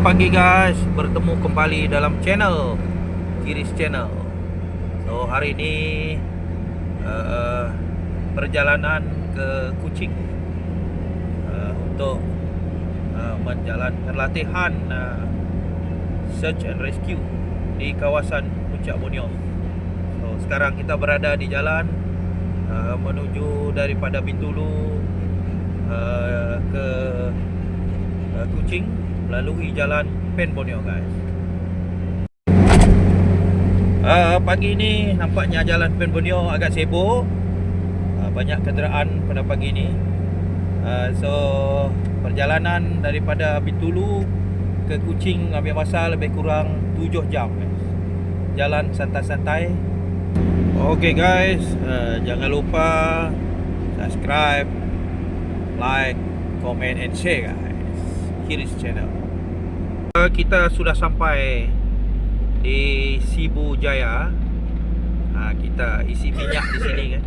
pagi guys, bertemu kembali dalam channel Kiris Channel. So hari ini perjalanan ke Kuching untuk menjalankan latihan search and rescue di kawasan Puncak Borneo. So sekarang kita berada di jalan menuju daripada Bintulu ke Kuching melalui jalan Pen Borneo guys. Pagi ini nampaknya jalan Pen Borneo agak sibuk, banyak kenderaan pada pagi ini. So perjalanan daripada Bintulu ke Kuching ambil masa lebih kurang 7 jam guys. Jalan santai-santai. Okay guys, jangan lupa subscribe, like, comment and share guys. Kiris Channel. Kita sudah sampai di Sibu Jaya. Kita isi minyak di sini kan.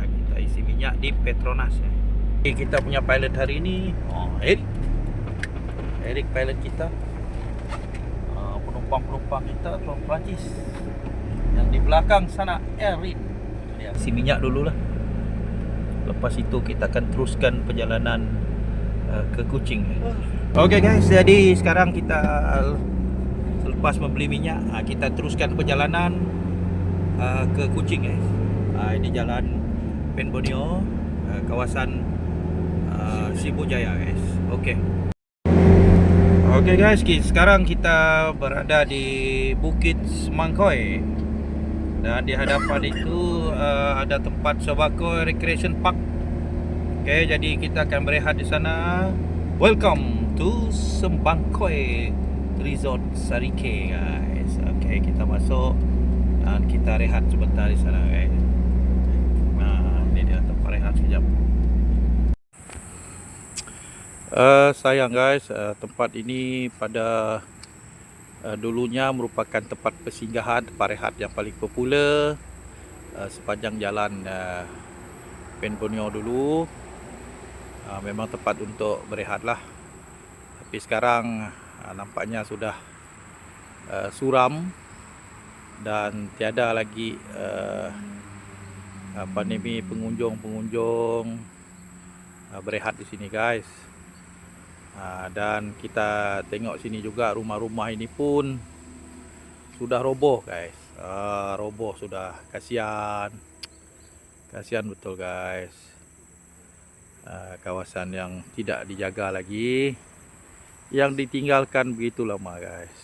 Kita isi minyak di Petronas ya. Kita punya pilot hari ini, Eric pilot kita. Penumpang-penumpang kita orang Perancis. Yang di belakang sana Erin. Isi minyak dululah. Lepas itu kita akan teruskan perjalanan ke Kuching. Okay guys, jadi sekarang kita selepas membeli minyak, kita teruskan perjalanan ke Kuching guys. Ini jalan Pen Borneo, kawasan Sibu Jaya guys. Okay guys, sekarang kita berada di Bukit Semangkoi. Dan di hadapan itu ada tempat Sebakoi Recreation Park. Okay, jadi kita akan berehat di sana. Welcome to Semangkoi Resort Sarike guys. Okay, kita masuk dan kita rehat sebentar di sana guys. Ini dia tempat rehat sekejap. Sayang guys, tempat ini pada dulunya merupakan tempat persinggahan, tempat rehat yang paling popular sepanjang jalan Pen Borneo dulu. Memang tempat untuk berehat lah. Tapi sekarang nampaknya sudah suram dan tiada lagi pengunjung berehat di sini guys. Dan kita tengok sini juga rumah-rumah ini pun sudah roboh guys. Roboh sudah, kasihan betul guys. Kawasan yang tidak dijaga lagi, yang ditinggalkan begitu lama guys.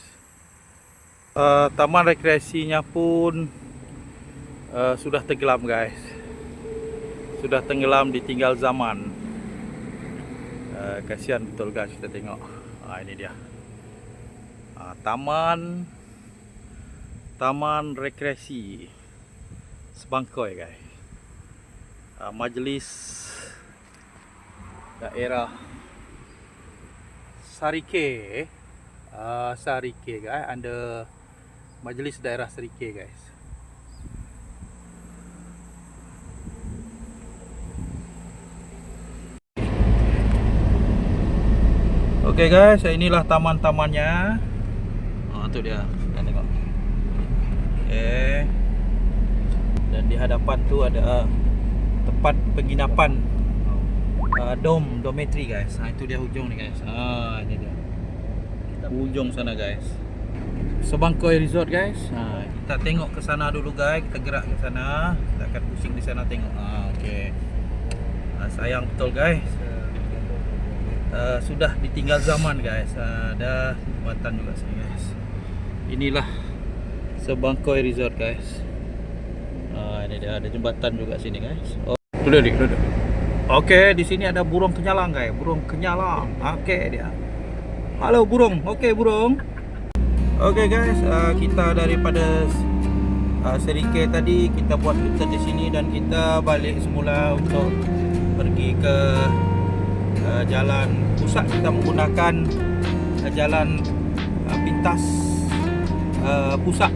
Taman rekreasinya pun sudah tenggelam guys. Sudah tenggelam ditinggal zaman. Kasihan betul guys, kita tengok. Ini dia. Taman rekreasi Semangkoi guys. Majlis daerah Sarike. Sarike guys, under Majlis Daerah Sarike guys. Okay guys, inilah taman-tamannya. Tu dia, kita tengok. Okay. Dan di hadapan tu ada tempat penginapan, dormitory guys. Itu dia hujung ni guys. Ini dia. Hujung sana guys. Semangkoi Resort guys. Kita tengok ke sana dulu guys. Kita gerak ke sana. Kita akan pusing di sana tengok. Okey. Sayang betul guys. Sudah ditinggal zaman guys. Ada jembatan juga sini guys. Inilah Semangkoi Resort guys. Ini dia, ada jembatan juga sini guys. Duduk. Okey, di sini ada burung kenyalang guys. Burung kenyalang. Okey dia. Halo burung. Okey burung. Okey guys, kita daripada Sarike tadi kita buat U-turn di sini dan kita balik semula untuk pergi ke jalan pusat. Kita menggunakan jalan pintas pusat,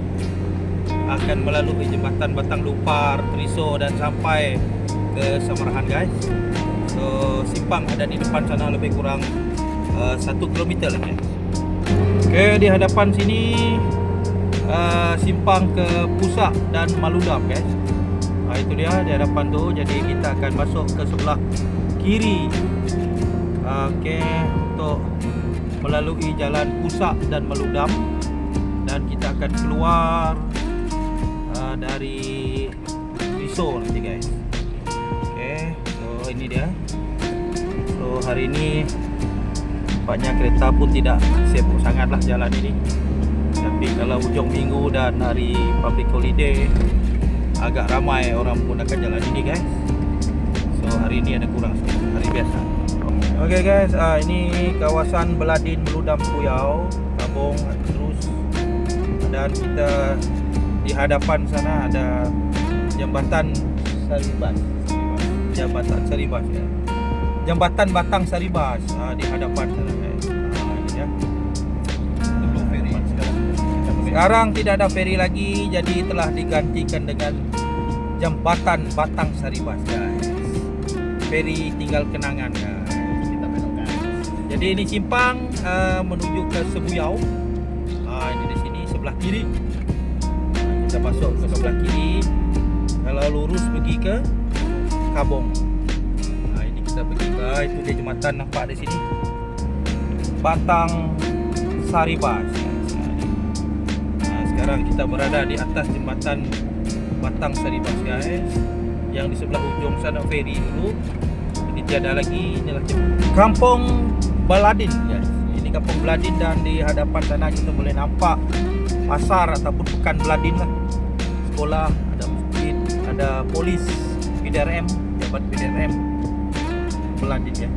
akan melalui jembatan Batang Lupar, Triso dan sampai ke Samarahan guys. So simpang ada di depan sana lebih kurang 1 km lah guys. Oke, di hadapan sini simpang ke Pusak dan Maludam guys. Itu dia di hadapan tu. Jadi kita akan masuk ke sebelah kiri. Oke, untuk melalui jalan Pusak dan Maludam, dan kita akan keluar dari Riso nanti guys. Oke, so ini dia. So hari ini nampaknya kereta pun tidak sibuk sangatlah jalan ini. Tapi kalau hujung minggu dan hari public holiday, agak ramai orang menggunakan jalan ini guys. So hari ini ada kurang sikit hari biasa. Oke guys, ini kawasan Beladin Meludam Kuyau, Kabong terus. Dan kita di hadapan sana ada jambatan Saribas. Jambatan Saribas ya. Jambatan Batang Saribas di hadapan sana guys. Ini ya. Sekarang tidak ada feri lagi, jadi telah digantikan dengan jambatan Batang Saribas guys. Feri tinggal kenangan guys. Kita belokkan. Jadi ini simpang menuju ke Sebuyau. Ini di sini sebelah kiri. Kita masuk ke sebelah kiri. Kalau lurus pergi ke Kabong. Ini kita pergi ke itu dia jembatan nampak di sini. Batang Saribas. Sekarang kita berada di atas jembatan Batang Saribas guys. Yang di sebelah ujung sana feri dulu. Ini tiada lagi, inilah Kampung Beladin guys. Ini Kampung Beladin, dan di hadapan sana kita boleh nampak pasar ataupun pekan Beladin lah. Sekolah, ada masjid, ada polis, PDRM, jabat PDRM Beladin ya.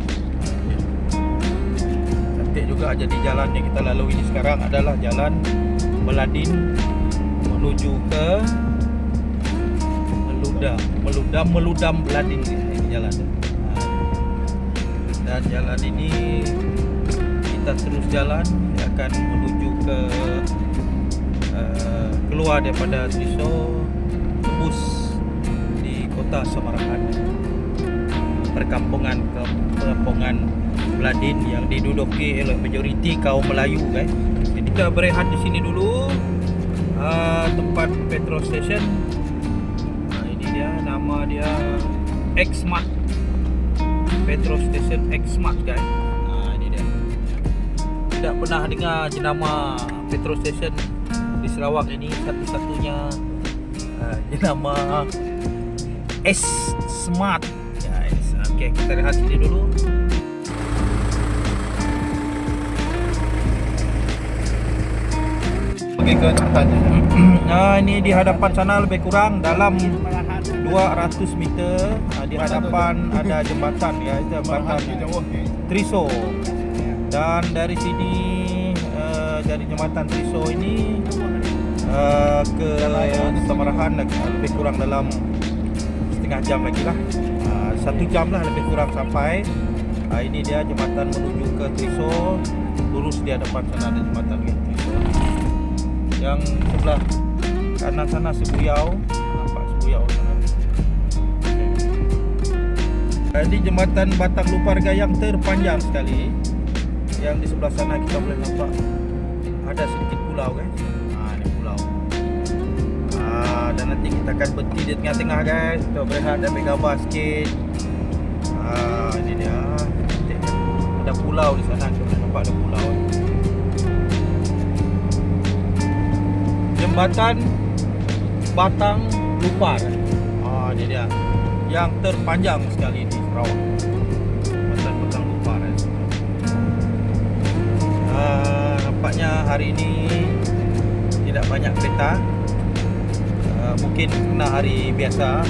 Cantik juga. Jadi jalan yang kita lalui ini sekarang adalah jalan Beladin menuju ke Meludam Beladin ini jalan. Dan jalan ini kita terus jalan akan menuju ke keluar daripada Triso, tembus di kota Samarahan, perkampungan Beladin yang diduduki oleh majoriti kaum Melayu guys. Jadi kita berehat di sini dulu. Tempat petrol station. Ini dia, nama dia X-Mart. Petrol station X-Mart guys. Ini dia. Tidak pernah dengar jenama petrol station di Sarawak ini, satu-satunya jenama X-Mart guys. Oke, kita rehat sini dulu. Ke jembatannya. Ini di hadapan sana lebih kurang dalam 200 meter. Di hadapan ada jembatan ya, jembatan Triso. Dan dari sini dari jembatan Triso ini ke Samarahan lebih kurang dalam setengah jam lagi lah. 1 jam lah lebih kurang sampai. Ini dia jembatan menuju ke Triso. Lurus di hadapan sana ada jembatan Triso. Yang sebelah kanan sana Sebuyau, nampak Sebuyau sana. Jadi jembatan Batang Luparga yang terpanjang sekali. Yang di sebelah sana kita boleh nampak ada sedikit pulau guys. Ini pulau. Dan nanti kita akan berhenti di tengah-tengah guys. Kita berehat dan ambil gambar sikit. Ini dia. Ada pulau di sana, kita boleh nampak ada pulau. Jembatan Batang Lupar. Ini dia yang terpanjang sekali di Sarawak. Jembatan Batang Lupar. Nampaknya hari ini tidak banyak kereta. Mungkin kena hari biasa.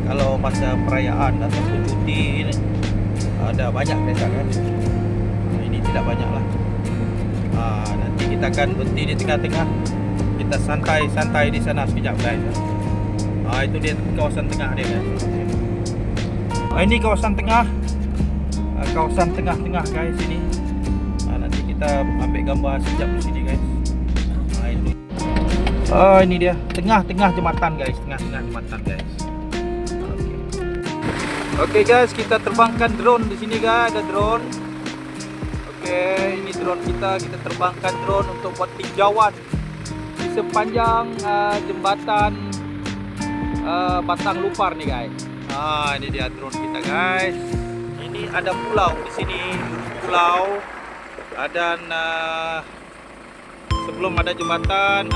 Kalau masa perayaan ataupun cuti ada banyak kereta kan. Ini tidak banyak lah. Nanti kita akan berhenti di tengah-tengah. Kita santai-santai di sana sekejap guys. Itu dia kawasan tengah dia guys. Ini kawasan tengah. Kawasan tengah-tengah guys ini. Nanti kita ambil gambar sekejap di sini guys. Ini dia tengah-tengah jembatan guys, tengah-tengah jembatan guys. Oke guys, kita terbangkan drone di sini guys, ada drone. Oke, ini drone kita terbangkan drone untuk buat tinjauan di sepanjang jembatan Batang Lupar nih guys. Ini dia drone kita guys. Ini ada pulau di sini, pulau. Dan sebelum ada jembatan,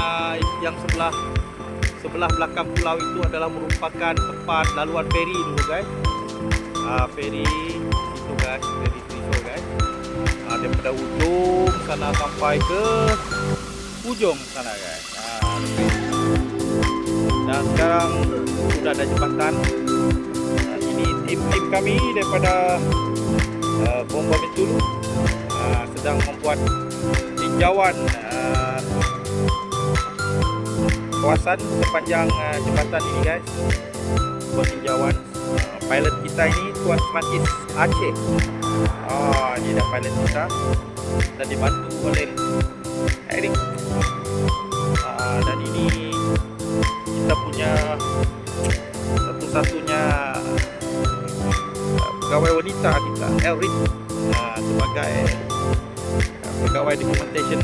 yang sebelah belakang pulau itu adalah merupakan tempat laluan feri dulu guys. Feri itu guys, feri Trisol guys. Daripada ujung sana sampai ke ujung sana guys. Dan sekarang sudah ada jembatan. Ini tim kami daripada Bomba Bintulu sedang membuat tinjauan kawasan sepanjang jembatan ini guys. Buat tinjauan. Pilot kita ini Tuan Mantis Aceh. Ini dah pilot kita dan dibantu oleh Eric. Dan ini kita punya satu-satunya pegawai wanita kita, Eric, sebagai pegawai documentation.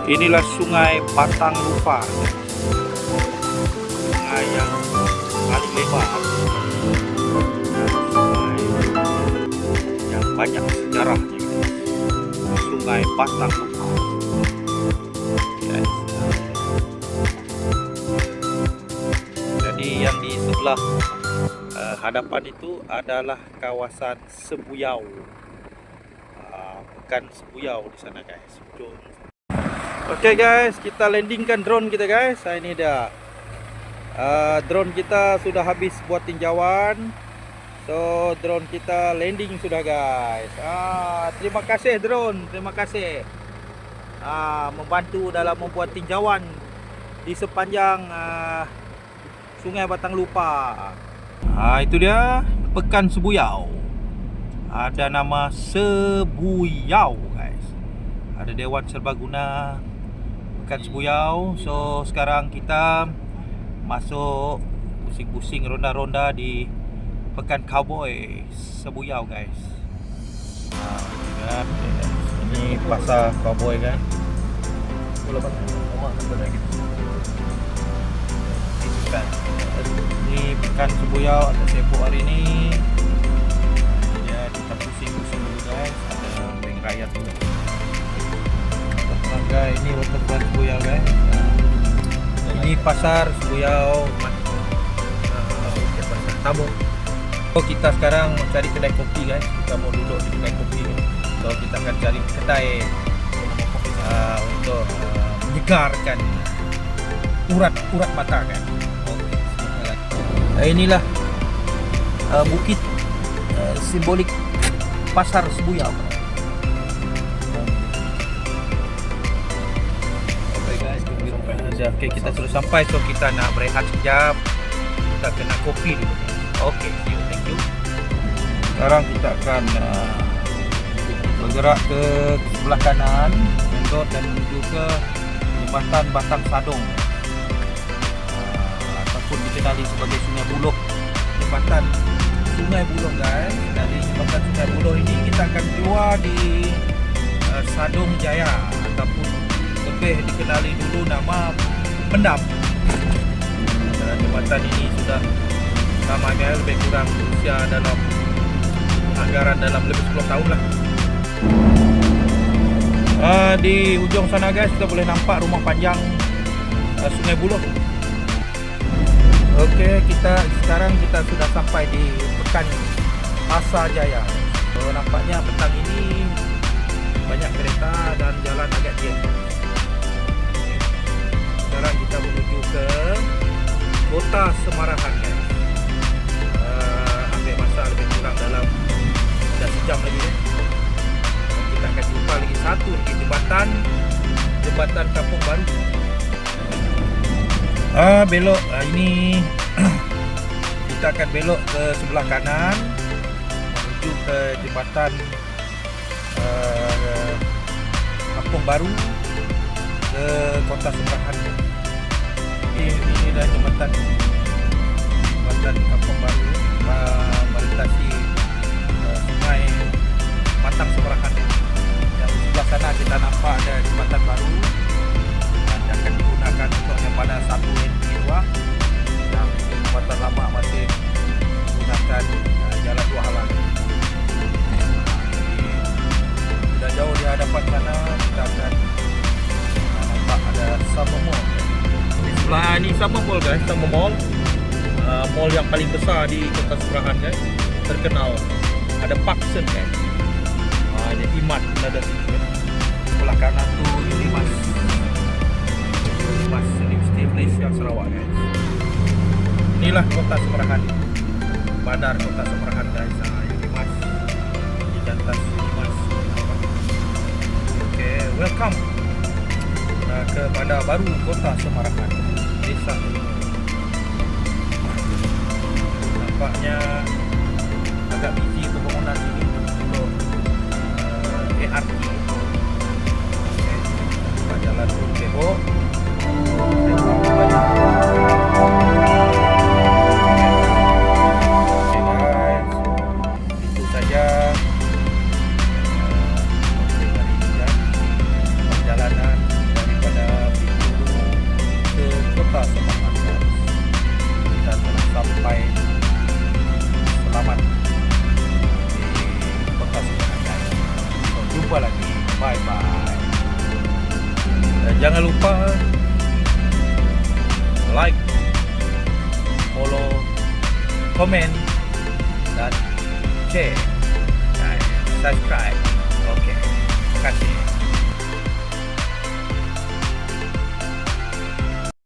Inilah sungai Batang Lupar, sungai yang paling lebar, sungai yang banyak sejarahnya, sungai Batang Lupar. Yes. Jadi yang di sebelah hadapan itu adalah kawasan Sebuyau, bukan Sebuyau di sana guys. Oke guys, kita landingkan drone kita guys. Ini dia drone kita sudah habis buat tinjauan. So drone kita landing sudah guys. Terima kasih drone, terima kasih membantu dalam membuat tinjauan di sepanjang Sungai Batang Lupar. Itu dia Pekan Sebuyau. Ada nama Sebuyau guys. Ada Dewan Serbaguna Pekan Sebuyau. So sekarang kita masuk pusing-pusing ronda-ronda di Pekan Cowboy Sebuyau guys. Ini pasar cowboy kan. Ini Pekan Sebuyau atas Sepok hari ini. Ya, kita pusing-pusing dulu guys. Ada bank rakyat juga. Guys, ini waterfront Sebuyau guys. Ini pasar Sebuyau, pasar tamu. So kita sekarang cari kedai kopi guys. Kita mau duduk di kedai kopi. So kita akan cari kedai untuk menyegarkan urat mata kan. Inilah bukit simbolik pasar Sebuyau. Oke, kita sudah sampai, so kita nak berehat sekejap. Kita kena kopi dulu. Oke, see you, thank you. Sekarang kita akan bergerak ke sebelah kanan dan menuju ke jembatan Batang Sadong, ataupun dikenali sebagai Sungai Buloh. Jembatan Sungai Buloh guys. Dari jembatan Sungai Buloh ini kita akan keluar di Sadong Jaya, ataupun lebih dikenali dulu nama Pendam. Jembatan ini sudah lama guys, lebih kurang usia dalam anggaran dalam lebih 10 tahun lah. Di ujung sana guys kita boleh nampak rumah panjang Sungai Buloh. Oke, sekarang kita sudah sampai di Pekan Pasar Jaya. So, nampaknya petang ini banyak kereta dan jalan agak jam. sekarang kita menuju ke Kota Semarahan guys. Ambil masa lebih kurang dalam dah sejam lagi ya. Kita akan jumpa lagi satu lagi jembatan Kampung Baru. Belok ini kita akan belok ke sebelah kanan menuju ke jembatan Kampung Baru ke Kota Semarahan. Ini dah jembatan Kampung Baru melintasi sungai Matang Semarahan. Yang sebelah sana kita nampak ada jembatan baru dan akan digunakan untuk yang pada 1 dan 2. Yang jembatan lama masih menggunakan jalan 2 halang. Jadi sudah jauh di hadapan sana kita akan nampak ada Summer Mall. Di sebelah ni Summer Mall guys, Summer Mall. Mall yang paling besar di Kota Semarahan guys, terkenal. Ada Parkson guys. Ada Imat ada situ. Sebelah kanan tu Unimas Universiti Malaysia Sarawak guys. Inilah Kota Semarahan, bandar Kota Semarahan guys. Unimas di atas Unimas. Okay, welcome ke bandar baru Kota Semarahan, Desa. Nampaknya agak busy pembangunan sini untuk ART. Okay. Jalan turun tembok. Okay guys, itu saja perjalanan daripada Bintulu ke Kota Semarahan. Kita telah sampai selamat di Kota Semarahan. So, jumpa lagi. Bye bye. Dan jangan lupa like, follow, komen dan share dan subscribe. Okey. Terima kasih.